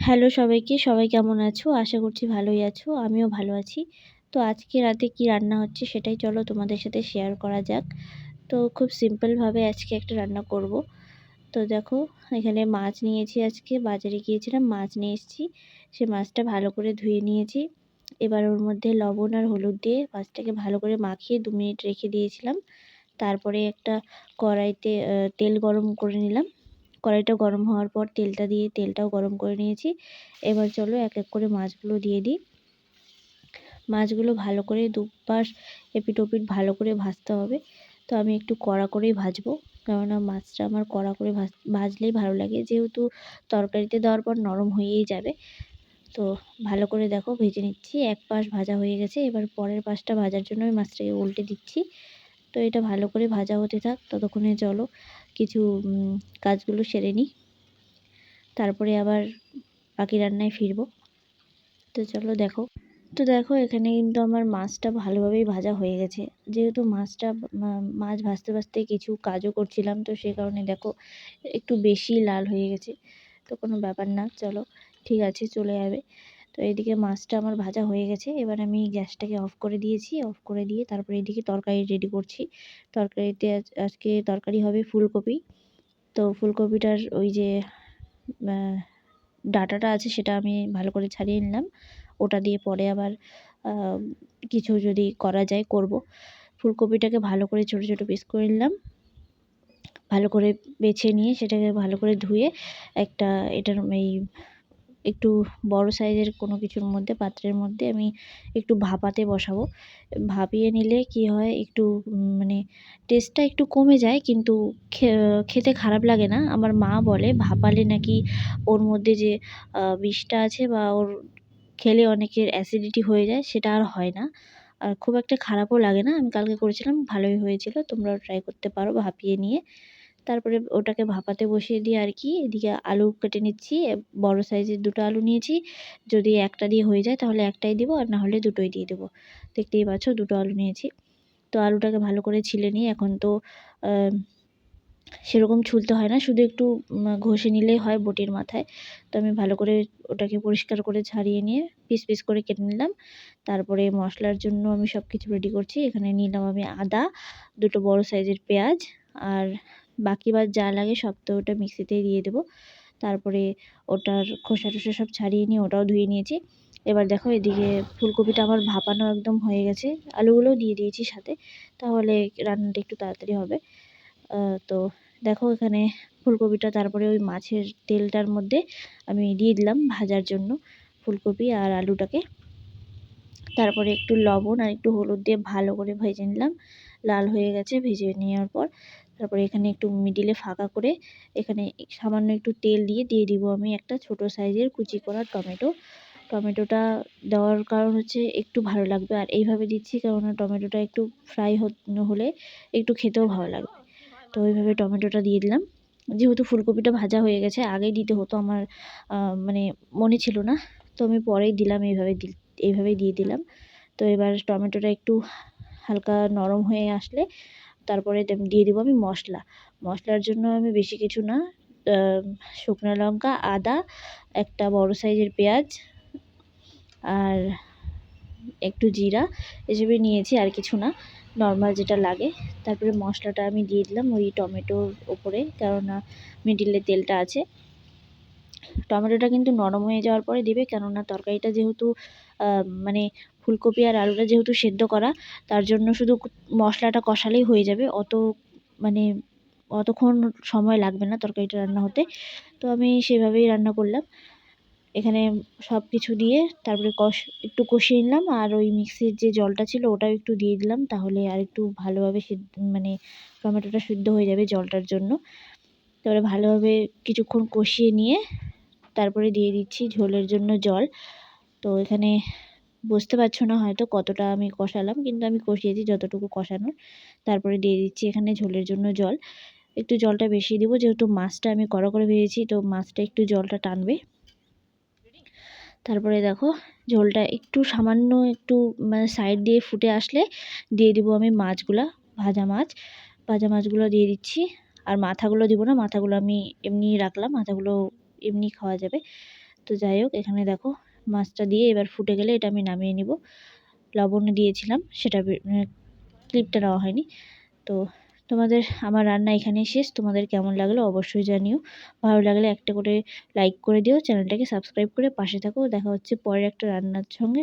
Hello সবাইকে, সবাই কেমন আছো? আশা করছি ভালোই আছো। আমিও ভালো আছি। তো আজকে রাতে কি রান্না হচ্ছে সেটাই চলো তোমাদের সাথে শেয়ার করা যাক। তো খুব সিম্পলভাবে আজকে একটা রান্না করব। তো দেখো এখানে মাছ নিয়েছি, আজকে বাজারে গিয়েছিলাম, মাছ নিয়ে এসেছি। সে মাছটা ভালো করে ধুয়ে নিয়েছি। এবার ওর মধ্যে লবণ আর হলুদ দিয়ে মাছটাকে ভালো করে মাখিয়ে 2 মিনিট রেখে দিয়েছিলাম। তারপরে একটা কড়াইতে তেল গরম করে নিলাম। কড়াইটা গরম হওয়ার পর তেলটাও গরম করে নিয়েছি। এবার চলো এক এক করে মাছগুলো দিয়ে দিই। মাছগুলো ভালো করে দুপাশ এপিঠ ওপিঠ ভালো করে ভাজতে হবে। তো আমি একটু কড়া করেই ভাজবো, কেননা মাছটা আমার কড়া করে ভাজলেই ভালো লাগে, যেহেতু তরকারিতে দেওয়ার পর নরম হয়েই যাবে। তো ভালো করে দেখো ভেজে নিচ্ছি। এক পাশ ভাজা হয়ে গেছে, এবার পরের পাশটা ভাজার জন্য আমি মাছটাকে উল্টে দিচ্ছি। তো এটা ভালো করে ভাজা হতে থাক, ততক্ষণে চলো কিছু কাজগুলো সেরে নিই, তারপরে আবার বাকি রান্নায় ফিরবো। তো চলো দেখো। তো দেখো এখানে কিন্তু আমার মাছটা ভালোভাবেই ভাজা হয়ে গেছে। যেহেতু মাছ ভাজতে ভাজতে কিছু কাজও করছিলাম, তো সেই কারণে দেখো একটু বেশি লাল হয়ে গেছে। তো কোনো ব্যাপার না, চলো ঠিক আছে, চলে যাবে। তো এদিকে মাছটা আমার ভাজা হয়ে গেছে। এবার আমি গ্যাসটাকে অফ করে দিয়েছি। অফ করে দিয়ে তারপরে এদিকে তরকারি রেডি করছি। তরকারিতে আজকে তরকারি হবে ফুলকপি। তো ফুলকপিটার ওই যে ডাঁটাটা আছে সেটা আমি ভালো করে ছাড়িয়ে নিলাম। ওটা দিয়ে পরে আবার কিছু যদি করা যায় করব। ফুলকপিটাকে ভালো করে ছোট ছোট পিস করে নিলাম। ভালো করে বেছে নিয়ে সেটাকে ভালো করে ধুয়ে একটা এটার এই একটু বড় সাইজের কোনো কিছুর মধ্যে, পাত্রের মধ্যে আমি একটু ভাপাতে বসাবো। ভাপিয়ে নিলে কি হয়, একটু মানে টেস্টটা একটু কমে যায়, কিন্তু খেতে খারাপ লাগে না। আমার মা বলে ভাপালে নাকি ওর মধ্যে যে বিষটা আছে বা ওর খেলে অনেকের অ্যাসিডিটি হয়ে যায়, সেটা আর হয় না। আর খুব একটা খারাপও লাগে না। আমি কালকে করেছিলাম, ভালোই হয়েছিল। তোমরাও ট্রাই করতে পারো ভাপিয়ে নিয়ে। তারপরে ওটাকে ভাপাতে বসিয়ে দিয়ে আর কি এদিকে আলু কেটে নিচ্ছি। বড় সাইজের 2টো আলু নিয়েছি। যদি একটা দিয়ে হয়ে যায় তাহলে একটাই দিব, আর না হলে দুটোই দিয়ে দেবো। দেখতেই পাচ্ছ 2টো আলু নিয়েছি। তো আলুটাকে ভালো করে ছিলে নিই। এখন তো সেরকম ছুলতে হয় না, শুধু একটু ঘষে নিলেই হয় বটির মাথায়। তো আমি ভালো করে ওটাকে পরিষ্কার করে ছাড়িয়ে নিয়ে পিস পিস করে কেটে নিলাম। তারপরে মশলার জন্য আমি সব কিছু রেডি করছি। এখানে নিলাম আমি আদা, 2টো বড় সাইজের পেঁয়াজ, আর বাকি যা লাগে সব তো ওটা মিক্সিতেই দিয়ে দেবো। তারপরে ওটার খোসা টোসা সব ছাড়িয়ে নিয়ে ওটাও ধুয়ে নিয়েছি। এবার দেখো এদিকে ফুলকপিটা আমার ভাপানো একদম হয়ে গেছে। আলুগুলোও দিয়ে দিয়েছি সাথে, তাহলে রান্নাটা একটু তাড়াতাড়ি হবে। তো দেখো এখানে ফুলকপিটা তারপরে ওই মাছের তেলটার মধ্যে আমি দিয়ে দিলাম ভাজার জন্য ফুলকপি আর আলুটাকে। তারপরে একটু লবণ আর একটু হলুদ দিয়ে ভালো করে ভেজে নিলাম। লাল হয়ে গেছে ভেজে নেওয়ার পর, তারপরে এখানে একটু মিডিলে ফাঁকা করে এখানে সামান্য একটু তেল দিয়ে দিব আমি একটা ছোট সাইজের কুচি করা টমেটো। টমেটোটা দেওয়ার কারণ হচ্ছে একটু ভালো লাগবে, আর এইভাবে দিচ্ছি কেননা টমেটোটা একটু ফ্রাই হলে একটু খেতেও ভালো লাগবে। তো ওইভাবে টমেটোটা দিয়ে দিলাম। যেহেতু ফুলকপিটা ভাজা হয়ে গেছে, আগেই দিতে হতো, আমার মানে মনে ছিল না। তো আমি পরেই দিলাম, এইভাবেই দিয়ে দিলাম। তো এবার টমেটোটা একটু হালকা নরম হয়ে আসলে তারপরে দিয়ে দেবো আমি মশলা। মশলার জন্য আমি বেশি কিছু না, শুকনো লঙ্কা, আদা, একটা বড় সাইজের পেঁয়াজ আর একটু জিরা এসবই নিয়েছি, আর কিছু না, নর্মাল যেটা লাগে। তারপরে মশলাটা আমি দিয়ে দিলাম ওই টমেটোর ওপরে, কেননা মিডিলে তেলটা আছে। টমেটোটা কিন্তু নরম হয়ে যাওয়ার পরে দিবে, কেননা তরকারিটা যেহেতু মানে ফুলকপি আর আলুটা যেহেতু সেদ্ধ করা, তার জন্য শুধু মশলাটা কষালেই হয়ে যাবে। মানে অতক্ষণ সময় লাগবে না তরকারিটা রান্না হতে। তো আমি সেভাবেই রান্না করলাম। এখানে সব কিছু দিয়ে তারপরে একটু কষিয়ে নিলাম, আর ওই মিক্সির যে জলটা ছিল ওটাও একটু দিয়ে দিলাম, তাহলে আর একটু ভালোভাবে মানে টমেটোটা সিদ্ধ হয়ে যাবে জলটার জন্য। তারপরে ভালোভাবে কিছুক্ষণ কষিয়ে নিয়ে তারপরে দিয়ে দিচ্ছি ঝোলের জন্য জল। তো এখানে বুঝতে পারছো না হয়তো কতটা আমি কষালাম, কিন্তু আমি কষিয়েছি যতটুকু কষানোর। তারপরে দিয়ে দিচ্ছি এখানে ঝোলের জন্য জল। একটু জলটা বেশি দিব, যেহেতু মাছটা আমি কড়া করে ভেজেছি, তো মাছটা একটু জলটা টানবে। তারপরে দেখো ঝোলটা একটু সামান্য একটু মানে সাইড দিয়ে ফুটে আসলে দিয়ে দিব আমি ভাজা মাছগুলো দিয়ে দিচ্ছি। আর মাথাগুলো দিব না, মাথাগুলো আমি এমনি রাখলাম, মাথাগুলো এমনি খাওয়া যাবে। তো যাই হোক, এখানে দেখো মাছটা দিয়ে এবার ফুটে গেলে এটা আমি নামিয়ে নিব। লবণ দিয়েছিলাম, সেটা ক্লিপটা নেওয়া হয়নি। তো তোমাদের আমার রান্না এখানেই শেষ। তোমাদের কেমন লাগলো অবশ্যই জানিও। ভালো লাগলে একটা করে লাইক করে দিও, চ্যানেলটাকে সাবস্ক্রাইব করে পাশে থাকো। দেখা হচ্ছে পরের একটা রান্নার সঙ্গে।